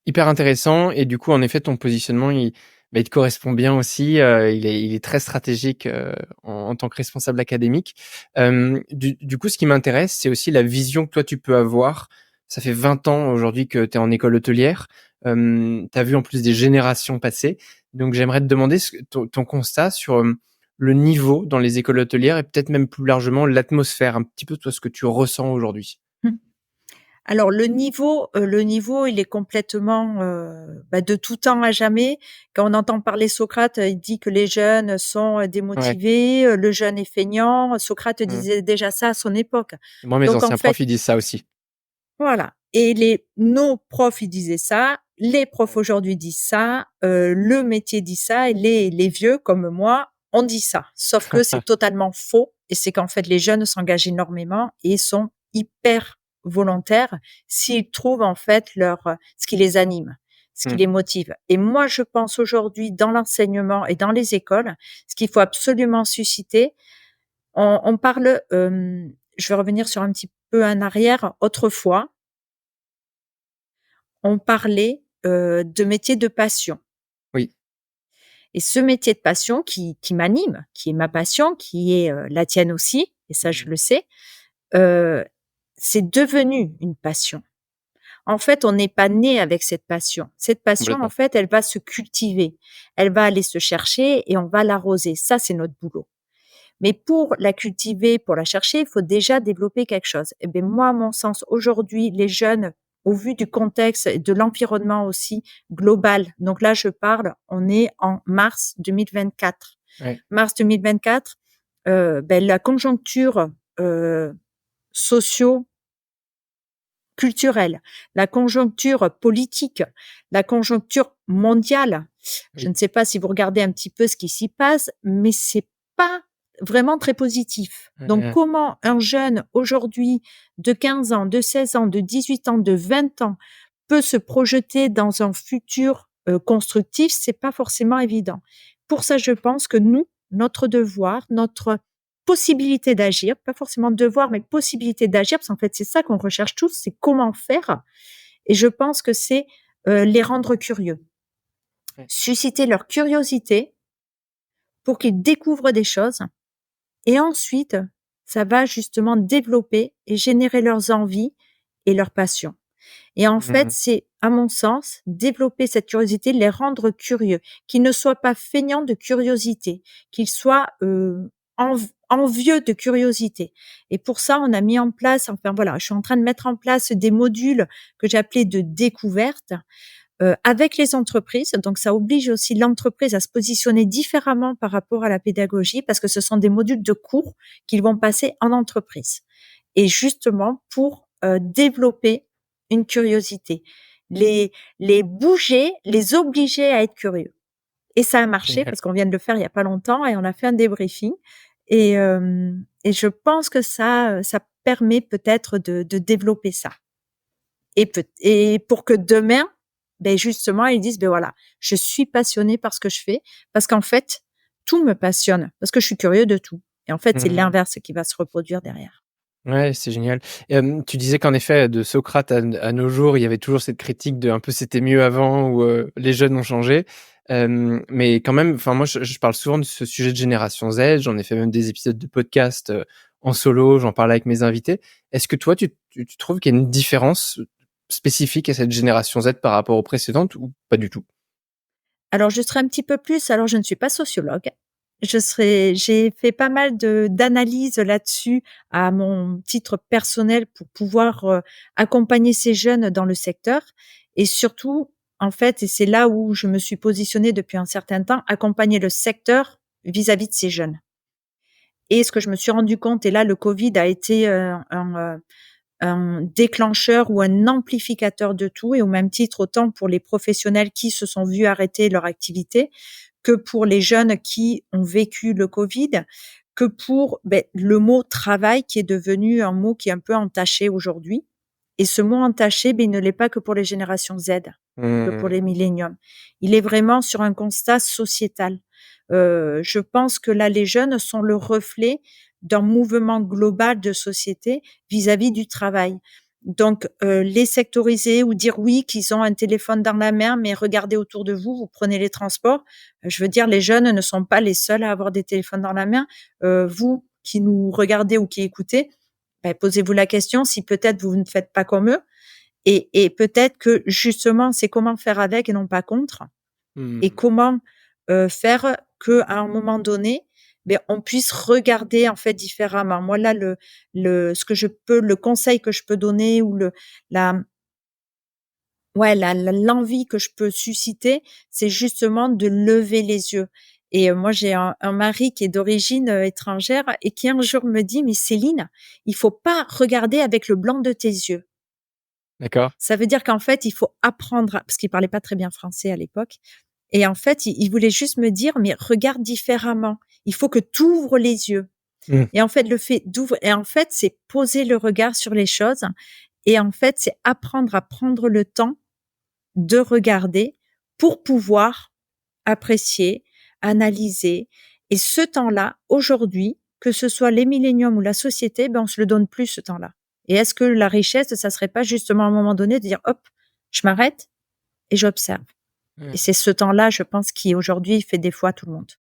hyper intéressant et du coup, en effet, ton positionnement, il te correspond bien aussi. Il est très stratégique en tant que responsable académique. Du coup, ce qui m'intéresse, c'est aussi la vision que toi, tu peux avoir. Ça fait 20 ans aujourd'hui que tu es en école hôtelière. Tu as vu en plus des générations passer. Donc, j'aimerais te demander ton constat sur le niveau dans les écoles hôtelières et peut-être même plus largement l'atmosphère, un petit peu toi, ce que tu ressens aujourd'hui. Mmh. Alors le niveau, il est complètement, de tout temps à jamais. Quand on entend parler Socrate, il dit que les jeunes sont, Ouais. démotivés, le jeune est feignant. Socrate Mmh. disait déjà ça à son époque. Moi, mes Donc en anciens profs, fait ils disent ça aussi. voilà, et nos profs, ils disaient ça, les profs aujourd'hui disent ça, le métier dit ça et les vieux comme moi, on dit ça. Sauf que c'est totalement faux et c'est qu'en fait les jeunes s'engagent énormément et sont hyper volontaires s'ils trouvent en fait ce qui les anime, ce qui Mmh. les motive. Et moi je pense aujourd'hui dans l'enseignement et dans les écoles, ce qu'il faut absolument susciter, on parle, je vais revenir sur un petit peu en arrière. Autrefois, on parlait, de métier de passion, Oui. et ce métier de passion qui m'anime, qui est ma passion, qui est, la tienne aussi, et ça je Mmh. le sais, heu, c'est devenu une passion. En fait, on n'est pas né avec cette passion. Cette passion, en Complètement. fait, elle va se cultiver. Elle va aller se chercher et on va l'arroser. Ça, c'est notre boulot. Mais pour la cultiver, pour la chercher, il faut déjà développer quelque chose. Et bien, moi, à mon sens, aujourd'hui, les jeunes, au vu du contexte et de l'environnement aussi global, donc là, je parle, on est en mars 2024. Ouais. Mars 2024, la conjoncture socio-culturelle, la conjoncture politique, la conjoncture mondiale. Je Oui. ne sais pas si vous regardez un petit peu ce qui s'y passe, mais c'est pas vraiment très positif. Mmh Donc, mh. comment un jeune aujourd'hui de 15 ans, de 16 ans, de 18 ans, de 20 ans peut se projeter dans un futur constructif, c'est pas forcément évident. Pour ça, je pense que nous, notre devoir, notre possibilité d'agir, pas forcément devoir, mais possibilité d'agir, parce qu'en fait, c'est ça qu'on recherche tous, c'est comment faire. Et je pense que c'est les rendre curieux, Ouais. susciter leur curiosité pour qu'ils découvrent des choses. Et ensuite, ça va justement développer et générer leurs envies et leurs passions. Et en Mmh fait, mh. c'est, à mon sens, développer cette curiosité, les rendre curieux, qu'ils ne soient pas feignants de curiosité, qu'ils soient envieux de curiosité. Et pour ça, on a mis en place, enfin voilà, je suis en train de mettre en place des modules que j'appelais de découverte, avec les entreprises. Donc, ça oblige aussi l'entreprise à se positionner différemment par rapport à la pédagogie, parce que ce sont des modules de cours qu'ils vont passer en entreprise. Et justement, pour développer une curiosité, les bouger, les obliger à être curieux. Et ça a marché Génial. parce qu'on vient de le faire il y a pas longtemps et on a fait un débriefing. Et je pense que ça permet peut-être de développer ça. Et pour que demain, justement, ils disent: «Ben voilà, je suis passionné par ce que je fais», parce qu'en fait, tout me passionne, parce que je suis curieux de tout. Et en fait, c'est Mmh. l'inverse qui va se reproduire derrière. Ouais, c'est génial. Tu disais qu'en effet, de Socrate à nos jours, il y avait toujours cette critique de un peu «c'était mieux avant» ou «les jeunes ont changé». Mais quand même, enfin moi, je parle souvent de ce sujet de génération Z. J'en ai fait même des épisodes de podcast, en solo, j'en parle avec mes invités. Est-ce que toi, tu trouves qu'il y a une différence spécifique à cette génération Z par rapport aux précédentes ou pas du tout? Alors je serai un petit peu plus, alors je ne suis pas sociologue. J'ai fait pas mal d'analyses là-dessus à mon titre personnel pour pouvoir, accompagner ces jeunes dans le secteur, et surtout, en fait, et c'est là où je me suis positionnée depuis un certain temps, accompagner le secteur vis-à-vis de ces jeunes. Et ce que je me suis rendu compte, et là le covid a été, un déclencheur ou un amplificateur de tout, et au même titre, autant pour les professionnels qui se sont vus arrêter leur activité, que pour les jeunes qui ont vécu le Covid, que pour le mot travail qui est devenu un mot qui est un peu entaché aujourd'hui. Et ce mot entaché, il ne l'est pas que pour les générations Z, que pour Mmh. les milléniums. Il est vraiment sur un constat sociétal. Je pense que là, les jeunes sont le reflet d'un mouvement global de société vis-à-vis du travail. Donc, les sectoriser ou dire oui, qu'ils ont un téléphone dans la main, mais regardez autour de vous, vous prenez les transports. Je veux dire, les jeunes ne sont pas les seuls à avoir des téléphones dans la main. Vous qui nous regardez ou qui écoutez, posez-vous la question si peut-être vous ne faites pas comme eux. Et peut-être que justement, c'est comment faire avec et non pas contre. Et Mmh. comment faire que à un moment donné, on puisse regarder en fait différemment. Moi là, le conseil que je peux donner ou la l'envie que je peux susciter, c'est justement de lever les yeux. Et moi, j'ai un mari qui est d'origine étrangère et qui un jour me dit: «Mais Céline, il faut pas regarder avec le blanc de tes yeux. D'accord. Ça veut dire qu'en fait, il faut apprendre à» parce qu'il parlait pas très bien français à l'époque. Et en fait, il voulait juste me dire: «Mais regarde différemment. Il faut que tu ouvres les yeux». Mmh. Et en fait, le fait d'ouvrir et en fait, c'est poser le regard sur les choses et en fait, c'est apprendre à prendre le temps de regarder pour pouvoir apprécier, analyser et ce temps-là, aujourd'hui, que ce soit les milléniums ou la société, on se le donne plus ce temps-là. Et est-ce que la richesse, ça serait pas justement à un moment donné de dire: «Hop, je m'arrête et j'observe». Et Ouais. c'est ce temps-là, je pense, qui aujourd'hui fait défaut à tout le monde.